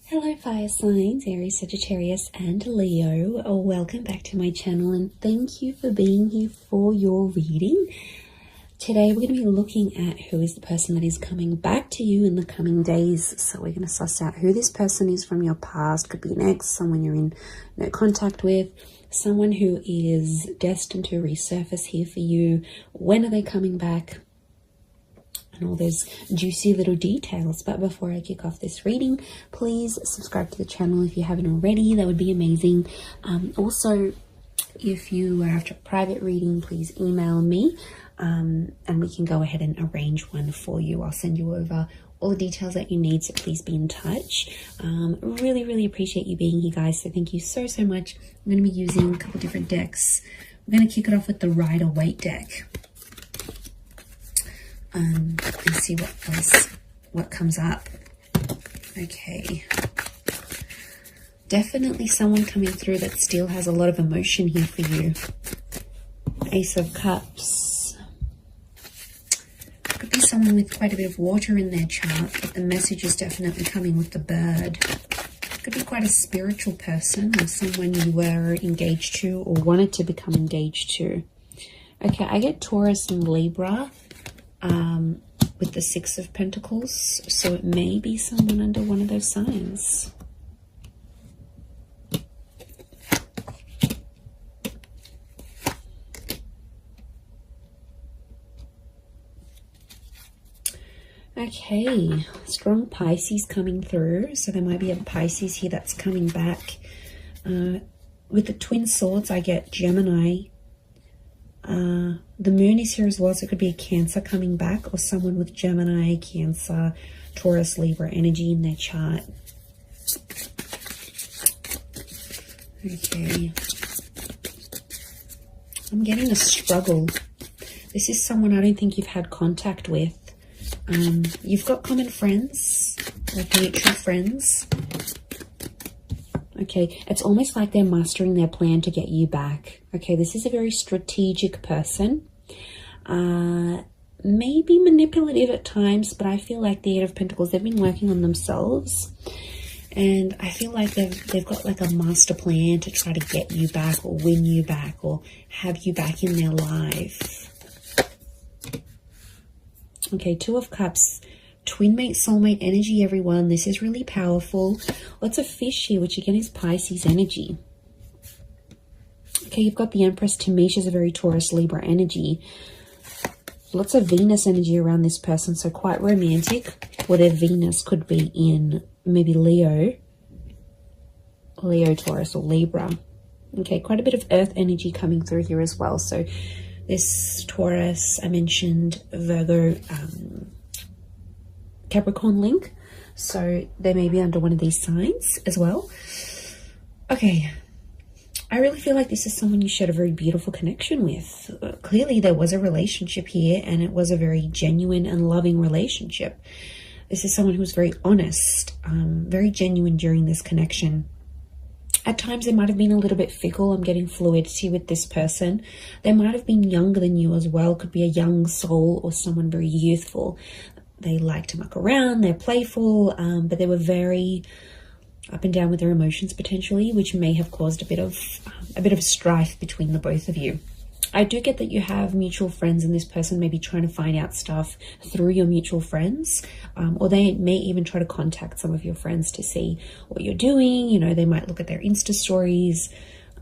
Hello fire signs, Aries, Sagittarius and Leo. Welcome back to my channel and thank you for being here for your reading. Today we're going to be looking at who is the person that is coming back to you in the coming days. So we're going to suss out who this person is from your past. Could be an ex, someone you're in no contact with, someone who is destined to resurface here for you. When are they coming back? And all those juicy little details. But before I kick off this reading, please subscribe to the channel if you haven't already. That would be amazing. Also, if you are after a private reading, please email me and we can go ahead and arrange one for you. I'll send you over all the details that you need, so please be in touch. Really appreciate you being here, guys, so thank you so much. I'm going to be using a couple different decks. We're going to kick it off with the Rider-Waite deck. And see what comes up. Okay, definitely someone coming through that still has a lot of emotion here for you. Ace of Cups. Could be someone with quite a bit of water in their chart, but the message is definitely coming with the bird. Could be quite a spiritual person or someone you were engaged to or wanted to become engaged to. Okay, I get Taurus and Libra with the Six of Pentacles, so it may be someone under one of those signs. Okay, strong Pisces coming through, so there might be a Pisces here that's coming back. With the Twin Swords, I get Gemini. The moon is here as well, so it could be a Cancer coming back or someone with Gemini, Cancer, Taurus, Libra energy in their chart. Okay. I'm getting a struggle. This is someone I don't think you've had contact with. You've got common friends, like mutual friends. Okay, it's almost like they're mastering their plan to get you back. Okay, this is a very strategic person. Maybe manipulative at times, but I feel like the Eight of Pentacles, they've been working on themselves. And I feel like they've got like a master plan to try to get you back or win you back or have you back in their life. Okay, Two of Cups. Twin mate, soulmate energy, everyone. This is really powerful. Lots of fish here, which again is Pisces energy. Okay, you've got the Empress. To me, she's a very Taurus, Libra energy. Lots of Venus energy around this person, so quite romantic. Or their Venus could be in maybe Leo, Taurus, or Libra. Okay, quite a bit of Earth energy coming through here as well. So this Taurus, I mentioned Virgo, Capricorn link, so they may be under one of these signs as well. Okay, I really feel like this is someone you shared a very beautiful connection with. Clearly there was a relationship here and it was a very genuine and loving relationship. This is someone who was very honest, very genuine during this connection. At times they might have been a little bit fickle. I'm getting fluidity with this person. They might have been younger than you as well. Could be a young soul or someone very youthful. They like to muck around, they're playful, but they were very up and down with their emotions potentially, which may have caused a bit of strife between the both of you. I do get that you have mutual friends and this person may be trying to find out stuff through your mutual friends, or they may even try to contact some of your friends to see what you're doing. You know, they might look at their Insta stories,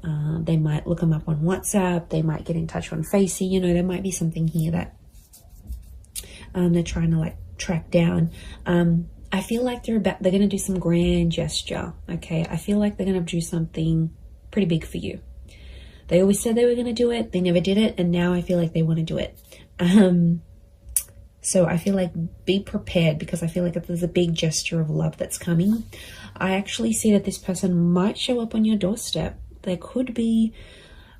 they might look them up on WhatsApp, they might get in touch on Facey. You know, there might be something here that they're trying to like track down. I feel like they're going to do some grand gesture. Okay, I feel like they're going to do something pretty big for you. They always said they were going to do it, they never did it, and now I feel like they want to do it. So I feel like be prepared, because I feel like there's a big gesture of love that's coming. I actually see that this person might show up on your doorstep. There could be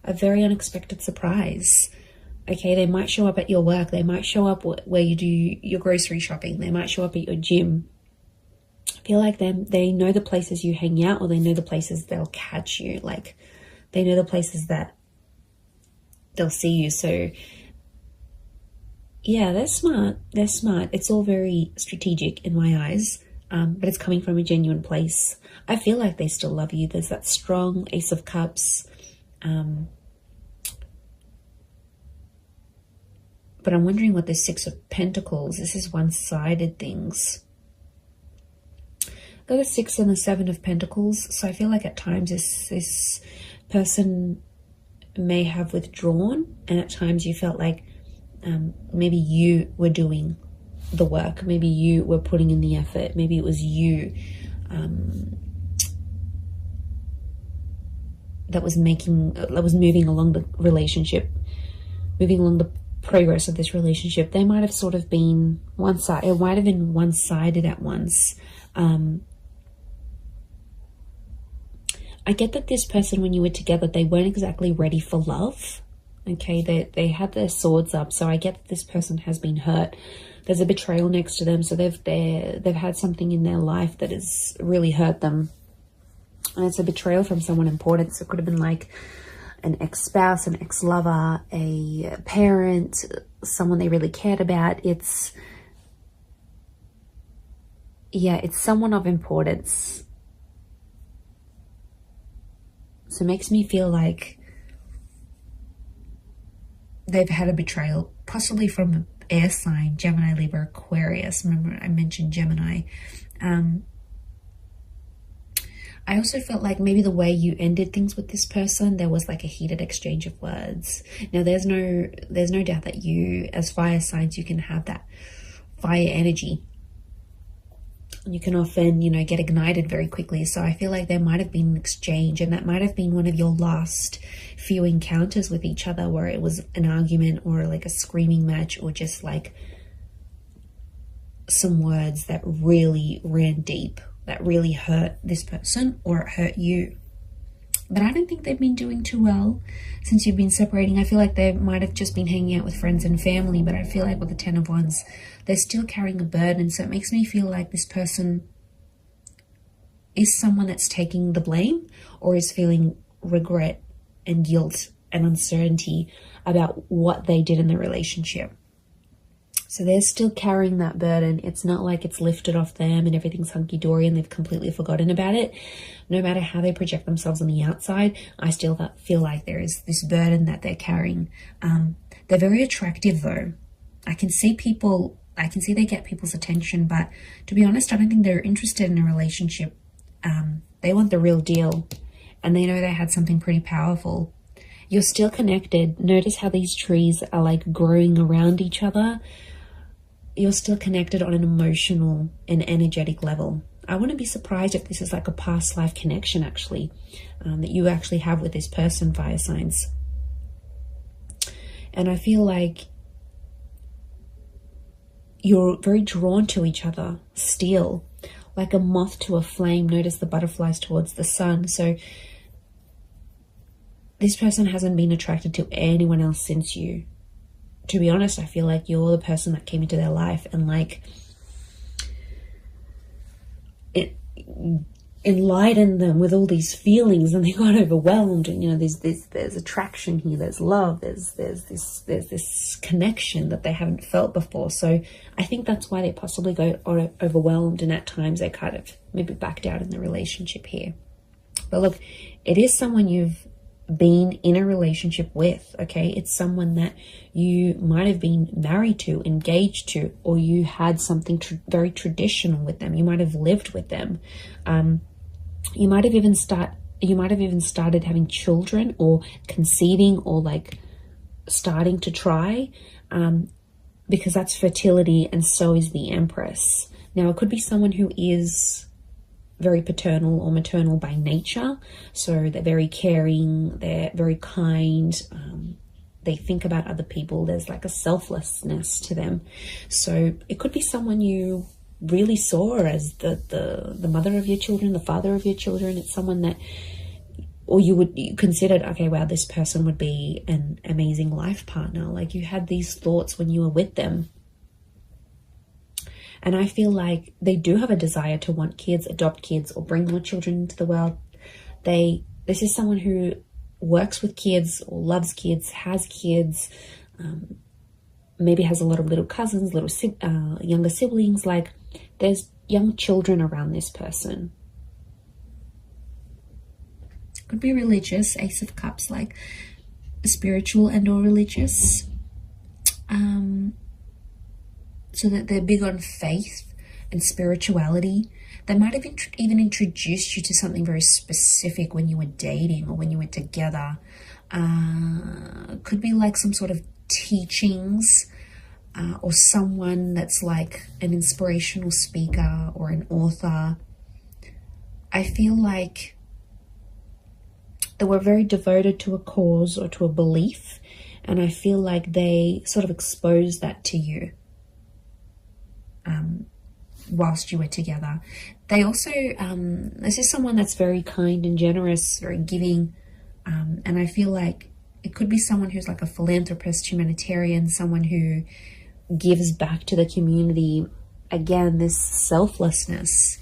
a very unexpected surprise. Okay, they might show up at your work. They might show up where you do your grocery shopping. They might show up at your gym. I feel like they know the places you hang out, or they know the places they'll catch you. Like, they know the places that they'll see you. So yeah, they're smart. They're smart. It's all very strategic in my eyes. but it's coming from a genuine place. I feel like they still love you. There's that strong Ace of Cups. But I'm wondering what this Six of Pentacles, this is one-sided things. Got the Six and the Seven of Pentacles. So I feel like at times this person may have withdrawn, and at times you felt like maybe you were doing the work. Maybe you were putting in the effort. Maybe it was you that was moving along the relationship, moving along the progress of this relationship. They might have sort of been one-sided. It might have been one-sided at once. I get that this person, when you were together, they weren't exactly ready for love. Okay, they had their swords up, so I get that this person has been hurt. There's a betrayal next to them, so they've had something in their life that has really hurt them, and it's a betrayal from someone important. So it could have been like an ex-spouse, an ex-lover, a parent, someone they really cared about. It's someone of importance. So it makes me feel like they've had a betrayal, possibly from an air sign, Gemini, Libra, Aquarius. Remember I mentioned Gemini. I also felt like maybe the way you ended things with this person, there was like a heated exchange of words. Now there's no doubt that you, as fire signs, you can have that fire energy. You can often, get ignited very quickly. So I feel like there might have been an exchange, and that might have been one of your last few encounters with each other, where it was an argument or like a screaming match, or just like some words that really ran deep, that really hurt this person or it hurt you. But I don't think they've been doing too well since you've been separating. I feel like they might have just been hanging out with friends and family, but I feel like with the Ten of Wands, they're still carrying a burden. So it makes me feel like this person is someone that's taking the blame, or is feeling regret and guilt and uncertainty about what they did in the relationship. So they're still carrying that burden. It's not like it's lifted off them and everything's hunky-dory and they've completely forgotten about it. No matter how they project themselves on the outside, I still feel like there is this burden that they're carrying. They're very attractive though. I can see they get people's attention, but to be honest, I don't think they're interested in a relationship. They want the real deal, and they know they had something pretty powerful. You're still connected. Notice how these trees are like growing around each other. You're still connected on an emotional and energetic level. I wouldn't be surprised if this is like a past life connection actually, that you actually have with this person, fire signs. And I feel like you're very drawn to each other still, like a moth to a flame. Notice the butterflies towards the sun. So this person hasn't been attracted to anyone else since you. To be honest, I feel like you're the person that came into their life and like it enlightened them with all these feelings, and they got overwhelmed. And there's attraction here, there's love, there's this connection that they haven't felt before. So I think that's why they possibly got overwhelmed, and at times they kind of maybe backed out in the relationship here. But look, it is someone you've been in a relationship with, okay? It's someone that you might have been married to, engaged to, or you had something very traditional with them. You might have lived with them. You might have even started having children, or conceiving, or like starting to try, because that's fertility, and so is the Empress. Now, it could be someone who is very paternal or maternal by nature. So they're very caring, they're very kind, they think about other people. There's like a selflessness to them. So it could be someone you really saw as the mother of your children, the father of your children. It's someone that, or you considered, okay, wow, this person would be an amazing life partner. Like you had these thoughts when you were with them. And I feel like they do have a desire to want kids, adopt kids, or bring more children into the world. This is someone who works with kids, or loves kids, has kids, maybe has a lot of little cousins, younger siblings. Like there's young children around this person. Could be religious, Ace of Cups, like spiritual and or religious. So that they're big on faith and spirituality. They might have even introduced you to something very specific when you were dating or when you were together. Could be like some sort of teachings, or someone that's like an inspirational speaker or an author. I feel like they were very devoted to a cause or to a belief, and I feel like they sort of exposed that to you whilst you were together. They also, this is someone that's very kind and generous, very giving, and I feel like it could be someone who's like a philanthropist, humanitarian, someone who gives back to the community. Again, this selflessness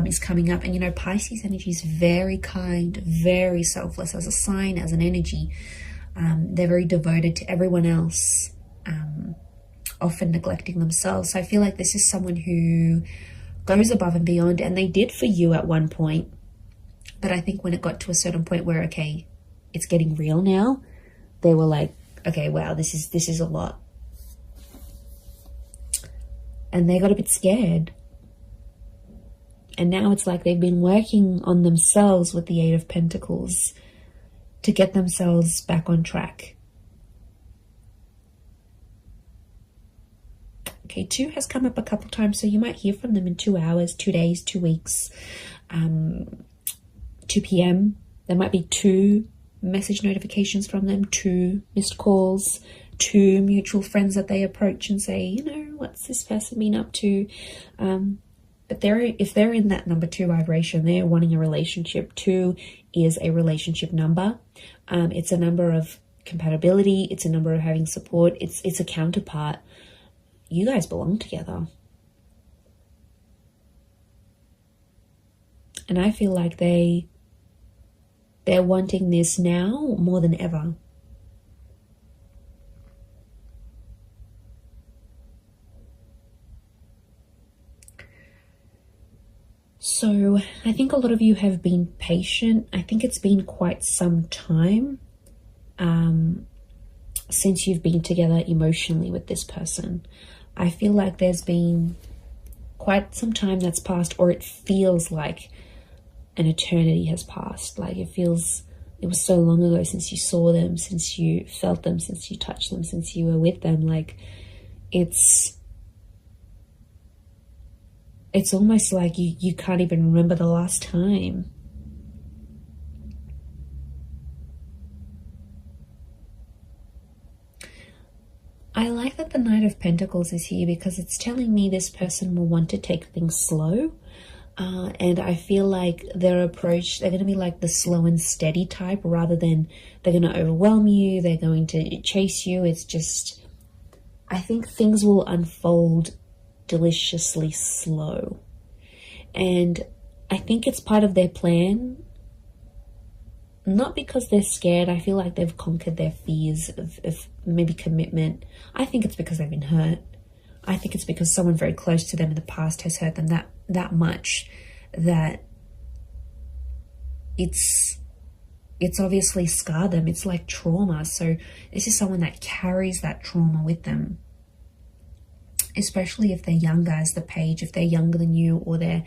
is coming up. And you know, Pisces energy is very kind, very selfless as a sign, as an energy. They're very devoted to everyone else, often neglecting themselves. So I feel like this is someone who goes above and beyond, and they did for you at one point. But I think when it got to a certain point where, okay, it's getting real now, they were like, okay, wow, this is a lot. And they got a bit scared. And now it's like they've been working on themselves with the Eight of Pentacles to get themselves back on track. Okay, 2 has come up a couple times, so you might hear from them in 2 hours, 2 days, 2 weeks, 2 p.m. There might be 2 message notifications from them, 2 missed calls, 2 mutual friends that they approach and say, you know, what's this person been up to? But if they're in that number 2 vibration, they're wanting a relationship. 2 is a relationship number. It's a number of compatibility. It's a number of having support. It's a counterpart. You guys belong together. And I feel like they're wanting this now more than ever. So I think a lot of you have been patient. I think it's been quite some time since you've been together emotionally with this person. I feel like there's been quite some time that's passed, or it feels like an eternity has passed. Like it was so long ago since you saw them, since you felt them, since you touched them, since you were with them. Like it's almost like you can't even remember the last time. I like that the Knight of Pentacles is here because it's telling me this person will want to take things slow. And I feel like their approach, they're going to be like the slow and steady type rather than they're going to overwhelm you. They're going to chase you. It's just, I think things will unfold deliciously slow. And I think it's part of their plan. Not because they're scared. I feel like they've conquered their fears of maybe commitment. I think it's because they've been hurt. I think it's because someone very close to them in the past has hurt them that much that it's obviously scarred them. It's like trauma. So this is someone that carries that trauma with them. Especially if they're younger as the Page, if they're younger than you, or they're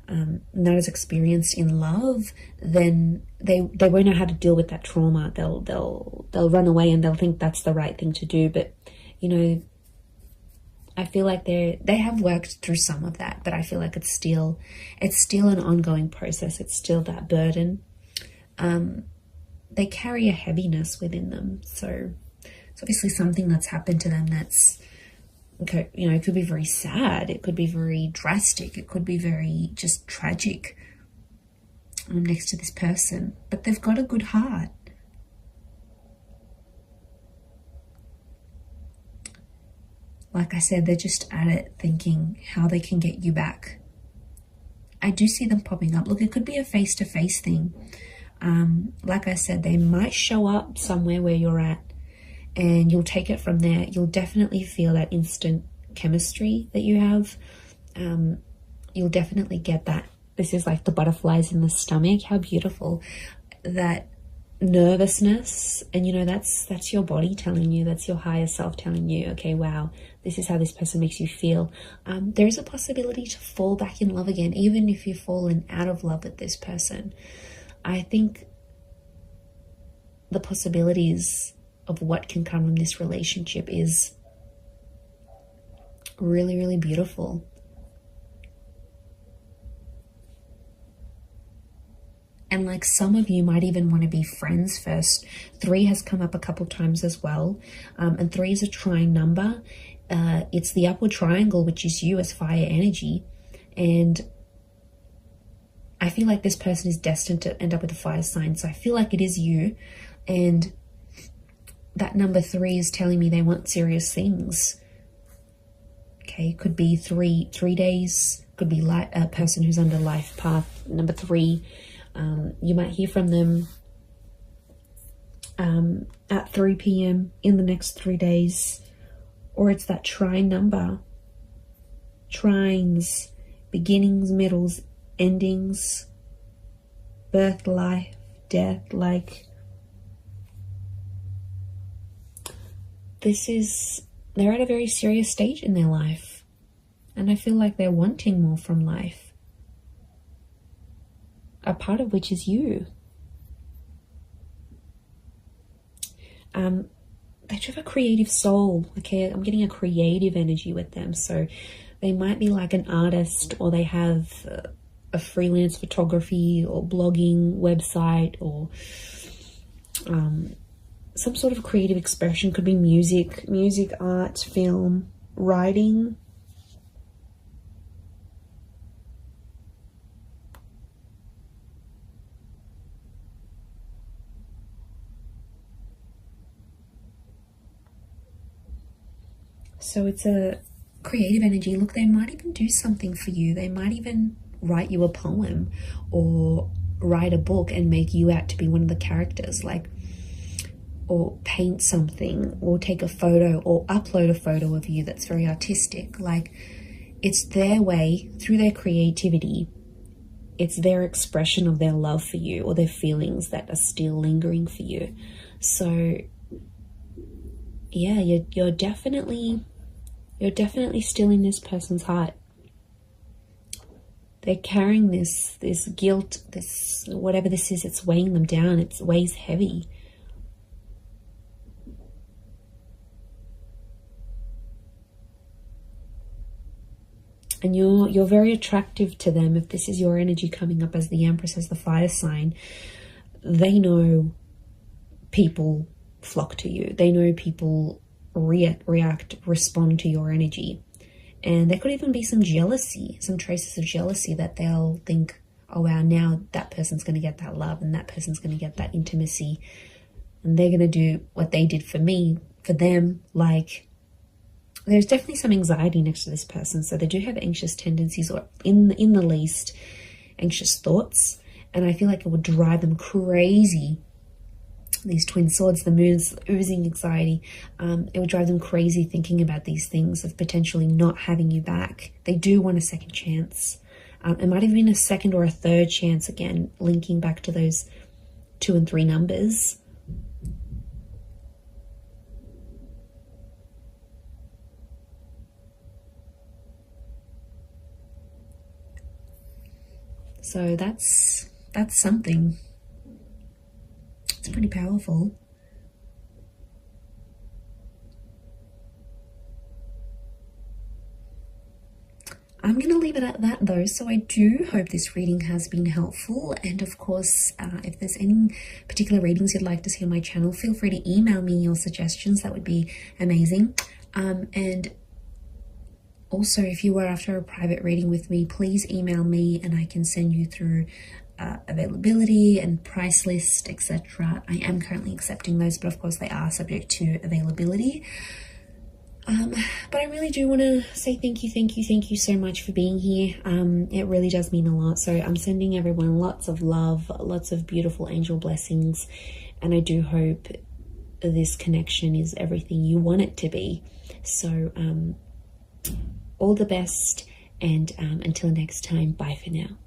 not as experienced in love, then they won't know how to deal with that trauma. They'll run away and they'll think that's the right thing to do. But you know, I feel like they have worked through some of that, but I feel like it's still an ongoing process. It's still that burden. They carry a heaviness within them, so it's obviously something that's happened to them that's, okay, you know, it could be very sad, it could be very drastic, it could be very just tragic next to this person, but they've got a good heart. Like I said, they're just at it thinking how they can get you back. I do see them popping up. Look, it could be a face-to-face thing. Like I said, they might show up somewhere where you're at, and you'll take it from there. You'll definitely feel that instant chemistry that you have. you'll definitely get that. This is like the butterflies in the stomach. How beautiful. That nervousness, and you know, that's your body telling you, that's your higher self telling you, okay, wow, this is how this person makes you feel. There is a possibility to fall back in love again, even if you've fallen out of love with this person. I think the possibilities of what can come from this relationship is really, really beautiful. And like some of you might even want to be friends first. 3 has come up a couple times as well. And 3 is a trine number. It's the upward triangle, which is you as fire energy. And I feel like this person is destined to end up with a fire sign. So I feel like it is you. And that number 3 is telling me they want serious things. Okay, could be 3 days. Could be a person who's under life path. Number 3. You might hear from them at 3 p.m. in the next 3 days. Or it's that trine number. Trines, beginnings, middles, endings, birth, life, death. Like, they're at a very serious stage in their life. And I feel like they're wanting more from life. A part of which is you. They have a creative soul. Okay, I'm getting a creative energy with them. So they might be like an artist, or they have a freelance photography or blogging website, or some sort of creative expression. Could be music, art, film, writing. So it's a creative energy. Look, they might even do something for you. They might even write you a poem or write a book and make you out to be one of the characters, like, or paint something, or take a photo, or upload a photo of you that's very artistic. Like, it's their way, through their creativity, it's their expression of their love for you, or their feelings that are still lingering for you. So yeah, you're definitely still in this person's heart. They're carrying this guilt, this whatever this is, it's weighing them down. It weighs heavy. And you're very attractive to them. If this is your energy coming up as the Empress, as the fire sign, they know people flock to you. They know people react, respond to your energy. And there could even be some jealousy, some traces of jealousy, that they'll think, oh wow, now that person's going to get that love, and that person's going to get that intimacy, and they're going to do what they did for me, for them. Like, there's definitely some anxiety next to this person. So they do have anxious tendencies, or in the least, anxious thoughts. And I feel like it would drive them crazy. These twin swords, the moon's oozing anxiety. It would drive them crazy thinking about these things of potentially not having you back. They do want a second chance. It might have been a second or a third chance, again, linking back to those 2 and 3 numbers. So that's something. It's pretty powerful. I'm going to leave it at that though. So I do hope this reading has been helpful. And of course, if there's any particular readings you'd like to see on my channel, feel free to email me your suggestions. That would be amazing. And also, if you were after a private reading with me, please email me and I can send you through availability and price list, etc. I am currently accepting those, but of course they are subject to availability. But I really do want to say thank you so much for being here. It really does mean a lot. So I'm sending everyone lots of love, lots of beautiful angel blessings, and I do hope this connection is everything you want it to be. So all the best, And until next time, bye for now.